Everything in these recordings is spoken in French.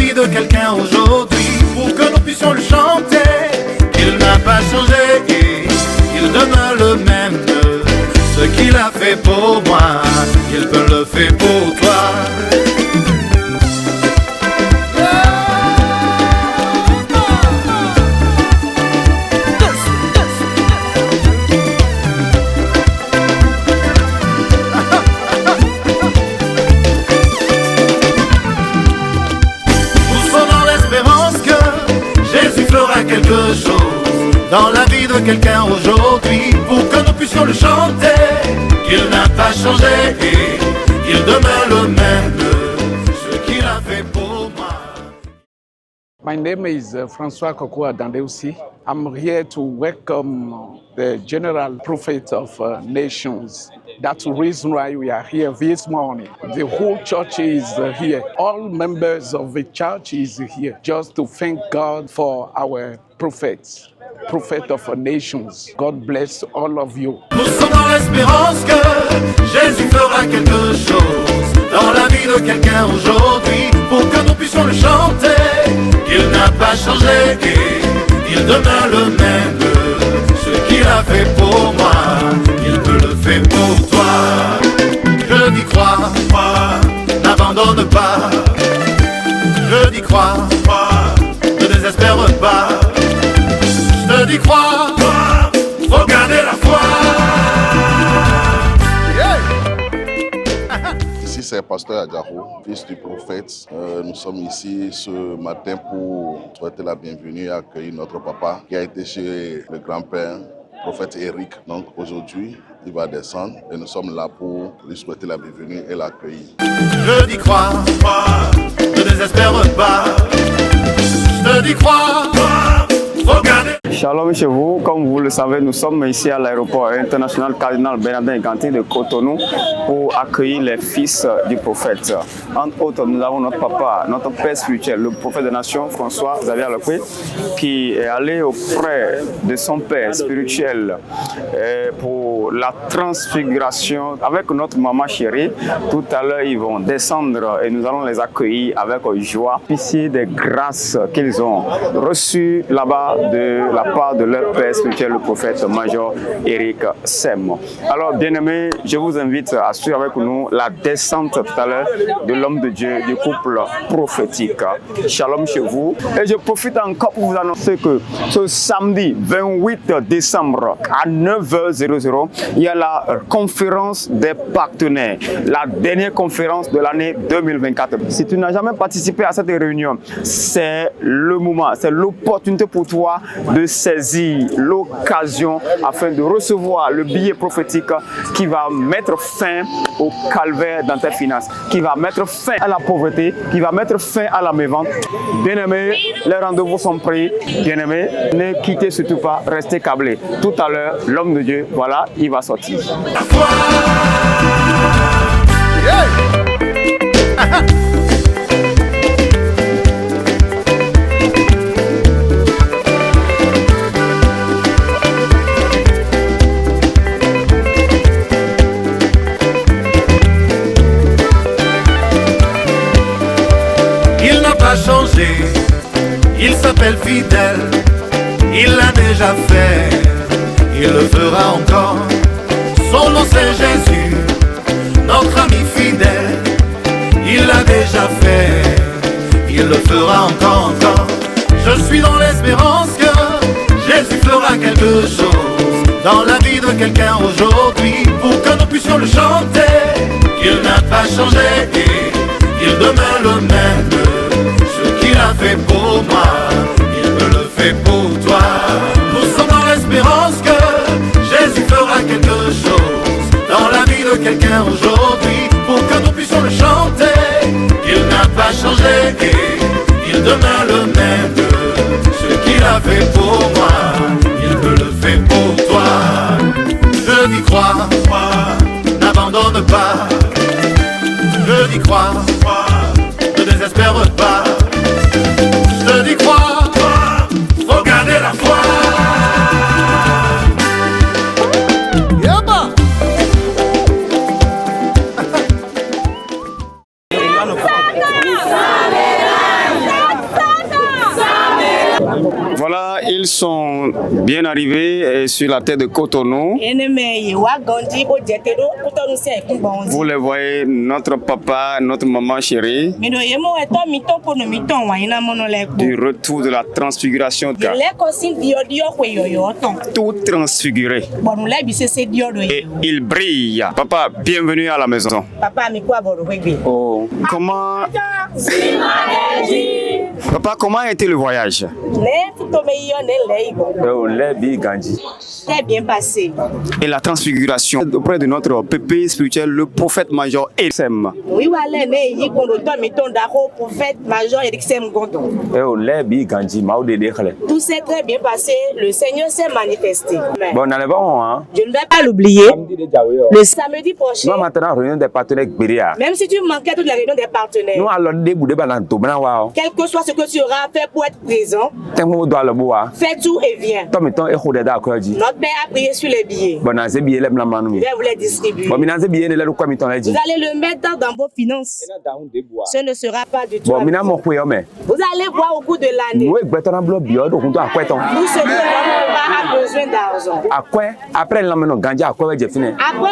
vie de quelqu'un aujourd'hui pour que nous puissions le chanter. Il n'a pas changé, il demeure le même. Ce qu'il a fait pour moi, il peut le faire pour toi. Quelque chose dans la vie de quelqu'un aujourd'hui pour que nous puissions le chanter. Qu'il n'a pas changé, il demeure le même. Ce qu'il a fait pour moi. My name is François Kokoa Dandeusi. I'm here to welcome the General Prophet of Nations. That's the reason why we are here this morning. The whole church is here. All members of the church is here just to thank God for our prophets, prophet of nations. God bless all of you. Nous sommes dans l'espérance que Jésus fera quelque chose dans la vie de quelqu'un aujourd'hui pour que nous puissions le chanter. Il n'a pas changé, il demeure le même. Ce qu'il a fait pour moi, il peut le faire pour toi. Je dis crois, n'abandonne pas. Je dis crois, ne désespère pas. Je te dis crois, faut garder la foi. Ici c'est Pasteur Adjaro, fils du prophète. Nous sommes ici ce matin pour souhaiter la bienvenue et accueillir notre papa qui a été chez le grand-père, prophète Eric. Donc aujourd'hui, il va descendre et nous sommes là pour lui souhaiter la bienvenue et l'accueillir. Je dis crois, ne désespère pas. Je te dis crois, faut garder. Shalom chez vous, comme vous le savez, nous sommes ici à l'aéroport international Cardinal Bernardin Gantin de Cotonou pour accueillir les fils du prophète. Entre autres, nous avons notre papa, notre père spirituel, le prophète des nations, François Xavier Lepoué, qui est allé auprès de son père spirituel pour la transfiguration avec notre maman chérie. Tout à l'heure, ils vont descendre et nous allons les accueillir avec joie, bénéficier des grâces qu'ils ont reçues là-bas de la part de leur père spirituel, le prophète major Eric Sem. Alors, bien-aimés, je vous invite à suivre avec nous la descente tout à l'heure de l'homme de Dieu, du couple prophétique. Shalom chez vous. Et je profite encore pour vous annoncer que ce samedi 28 décembre à 9h00, il y a la conférence des partenaires, la dernière conférence de l'année 2024. Si tu n'as jamais participé à cette réunion, c'est le moment, c'est l'opportunité pour toi de saisir l'occasion afin de recevoir le billet prophétique qui va mettre fin au calvaire dans tes finances, qui va mettre fin à la pauvreté, qui va mettre fin à la mévente. Bien-aimés, les rendez-vous sont pris. Bien-aimés, ne quittez surtout pas, restez câblés. Tout à l'heure, l'homme de Dieu, voilà, il va sortir. Changé, il s'appelle fidèle, il l'a déjà fait, il le fera encore. Son nom c'est Jésus, notre ami fidèle, il l'a déjà fait, il le fera encore. Je suis dans l'espérance que Jésus fera quelque chose dans la vie de quelqu'un aujourd'hui pour que nous puissions le chanter. Il n'a pas changé, il demeure le même. Ce qu'il a fait pour moi, il peut le faire pour toi. Nous sommes dans l'espérance que Jésus fera quelque chose dans la vie de quelqu'un aujourd'hui pour que nous puissions le chanter. Il n'a pas changé, il demeure le même. Ce qu'il a fait pour moi, il peut le faire pour toi. Je dis crois, n'abandonne pas. Je dis crois, ne désespère pas. Je te dis crois, faut garder la foi. Yaba. Ils sont bien arrivés sur la terre de Cotonou. Vous les voyez, notre papa, notre maman chérie. Du retour de la transfiguration. Tout transfiguré. Et il brille. Papa, bienvenue à la maison. Oh. Papa, comment a été le voyage? Très bien passé. Et la transfiguration auprès de notre pépé spirituel, le prophète major Eriksem. Oui, prophète major Eriksem Gondon. Tout s'est très bien passé, le Seigneur s'est manifesté. Bon, je ne vais pas l'oublier. Le samedi prochain, même si tu manquais toute la réunion des partenaires, quel que soit ce que tu auras fait pour être présent, fais tout et viens. Notre Père a prié sur les billets. Je vais vous les distribuer. Vous allez le mettre dans vos finances. Ce ne sera pas du tout. Vous allez voir au bout de l'année. Tout ce que l'homme a besoin d'argent. Après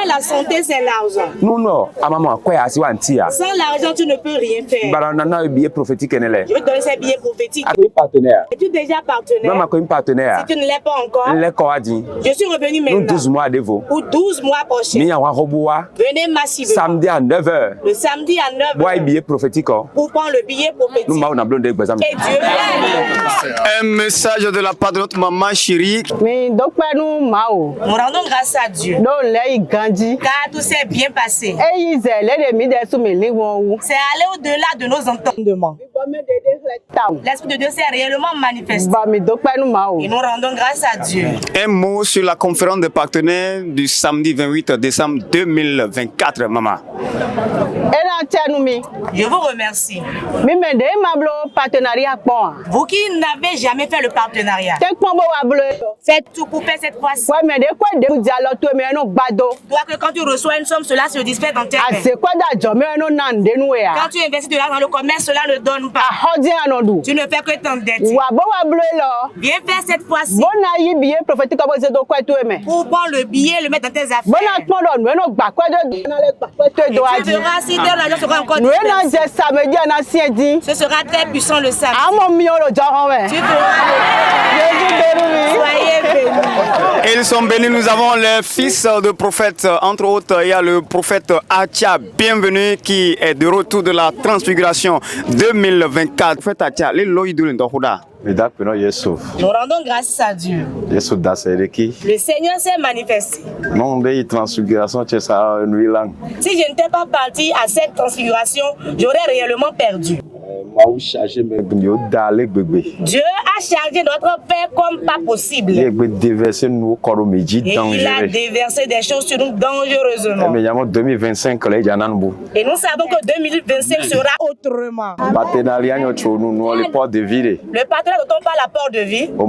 la santé, c'est l'argent. Sans l'argent, tu ne peux rien faire. Je vais te donner ces billets prophétiques. Es-tu déjà partenaire? Si tu ne l'es pas encore, je suis revenu maintenant. Pour 12 mois prochains. Venez massivement. Samedi à 9h. Le samedi à 9h. Pour prendre le billet prophétique. Et Dieu un message de la part de notre maman chérie. Nous rendons grâce à Dieu. Car tout s'est bien passé. C'est aller au-delà de nos entendements. L'Esprit de Dieu s'est réellement manifesté. Et nous rendons grâce à Dieu. Un mot sur la conférence des partenaires du samedi 28 décembre 2024, maman. Je vous remercie. Vous qui n'avez jamais fait le partenariat, faites tout pour faire cette fois-ci. Toi que quand tu reçois une somme, cela se disperse dans tes mains. Quand tu investis de l'argent dans le commerce, cela ne donne pas. Tu ne fais que t'endetter. Viens faire cette fois-ci. Pour prendre le billet et le mettre dans tes affaires. Et tu verras si l'argent sera encore dispersé. Ce sera très puissant le samedi. Tu verras. Soyez bénis. Ils sont bénis. Nous avons les fils de prophètes. Entre autres, il y a le prophète Atia, bienvenue, qui est de retour de la transfiguration 2024. Prophète Atia, nous rendons grâce à Dieu. Le Seigneur s'est manifesté. Si je n'étais pas parti à cette transfiguration, j'aurais réellement perdu. Dieu a chargé notre Père comme pas possible. Et il a déversé des choses sur nous dangereusement. Et nous savons que 2025 sera autrement. Le partenariat dont on parle, la porte de vie. On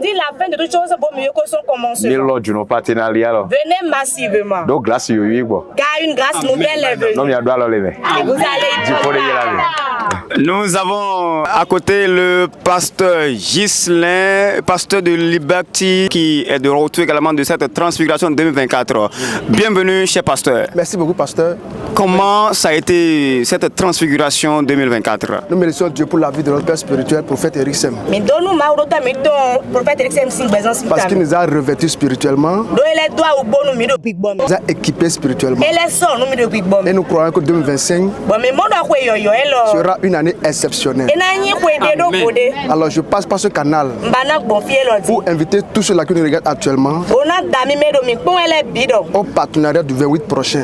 dit la fin de toute chose vaut mieux que son commencement. Venez massivement. Car une grâce nouvelle est venue. Et vous allez Nous avons à côté le pasteur Ghislain, pasteur de Liberty, qui est de retour également de cette transfiguration 2024. Bienvenue, cher pasteur. Merci beaucoup, pasteur. Comment ça a été cette transfiguration 2024? Nous remercions Dieu pour la vie de notre père spirituel, prophète Eriksem. Parce qu'il nous a revêtus spirituellement, nous a équipés spirituellement. Et nous croyons que 2025 sera une année exceptionnelle. Amen. Alors je passe par ce canal pour inviter tous ceux-là qui nous regardent actuellement au partenariat du 28 prochain.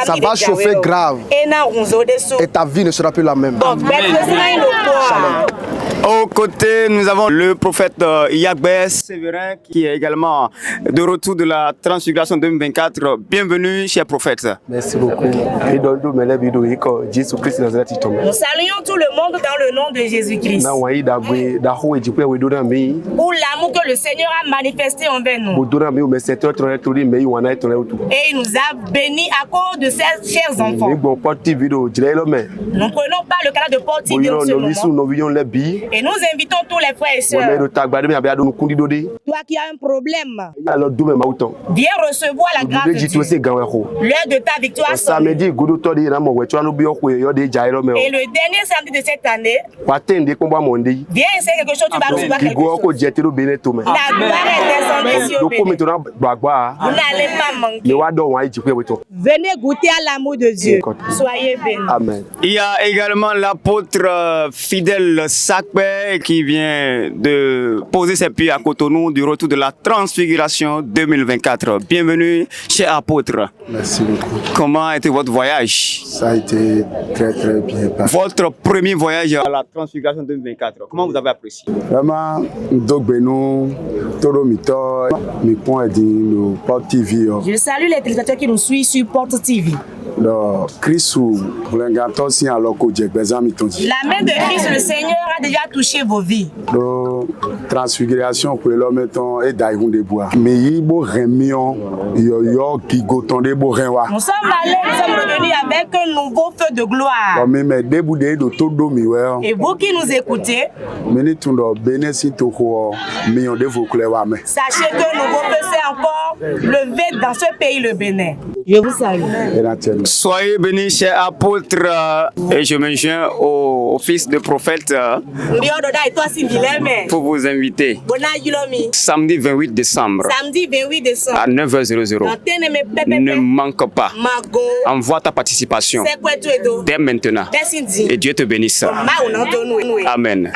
Ça va chauffer grave et ta vie ne sera plus la même. Shalom. Aux côtés, nous avons le prophète Yagbès Séverin qui est également de retour de la Transfiguration 2024. Bienvenue, cher prophète. Merci beaucoup. Nous saluons tout le monde dans le nom de Jésus-Christ. Pour l'amour que le Seigneur a manifesté envers nous. Et il nous a bénis à cause de ses chers enfants. Nous ne prenons pas le canal de Port TV en ce moment. Et nous invitons tous les frères et sœurs. Toi qui as un problème, viens recevoir la grâce de Dieu. L'heure de ta victoire sonne. Et le dernier samedi de cette année, viens essayer quelque chose, tu vas recevoir quelque chose. La gloire est descendue sur vous. Vous n'allez pas manquer. Venez goûter à l'amour de Dieu. Soyez bénis. Amen. Il y a également l'apôtre fidèle Sakbe qui vient de poser ses pieds à Cotonou du retour de la Transfiguration 2024. Bienvenue, cher apôtre. Merci beaucoup. Comment était votre voyage? Ça a été très très bien passé. Votre premier voyage à la Transfiguration 2024, comment vous avez apprécié? Vraiment, je salue les téléspectateurs qui nous suivent sur Port TV. La main de Christ, le Seigneur, a déjà touché vos vies. Transfiguration pour l'homme et nous sommes allés, nous sommes revenus avec un nouveau feu de gloire. Et vous qui nous écoutez, sachez que un nouveau feu s'est encore levé dans ce pays, le Bénin. Je vous salue. Soyez bénis, cher apôtre, et je me joins au fils de prophète pour vous inviter. Samedi 28 décembre à 9h00. Ne manque pas. Envoie ta participation dès maintenant. Et Dieu te bénisse. Amen.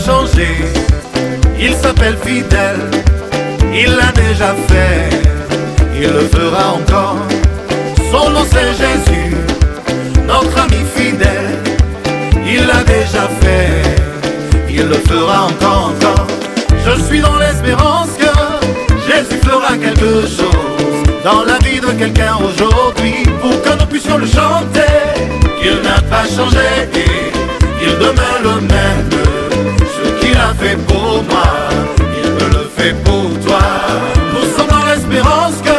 Changé, il s'appelle fidèle, il l'a déjà fait, il le fera encore. Son nom c'est Jésus, notre ami fidèle, il l'a déjà fait, il le fera encore. Je suis dans l'espérance que Jésus fera quelque chose dans la vie de quelqu'un aujourd'hui, pour que nous puissions le chanter. Il n'a pas changé, il demeure le même. Il a fait pour moi, il me le fait pour toi. Nous sommes dans l'espérance que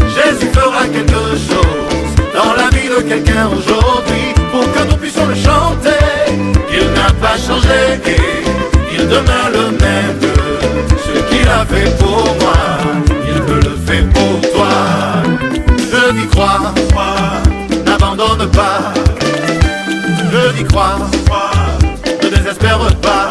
Jésus fera quelque chose dans la vie de quelqu'un aujourd'hui, pour que nous puissions le chanter. Il n'a pas changé, il demeure le même. Ce qu'il a fait pour moi, il me le fait pour toi. Je t'y crois, n'abandonne pas. Je t'y crois, ne désespère pas.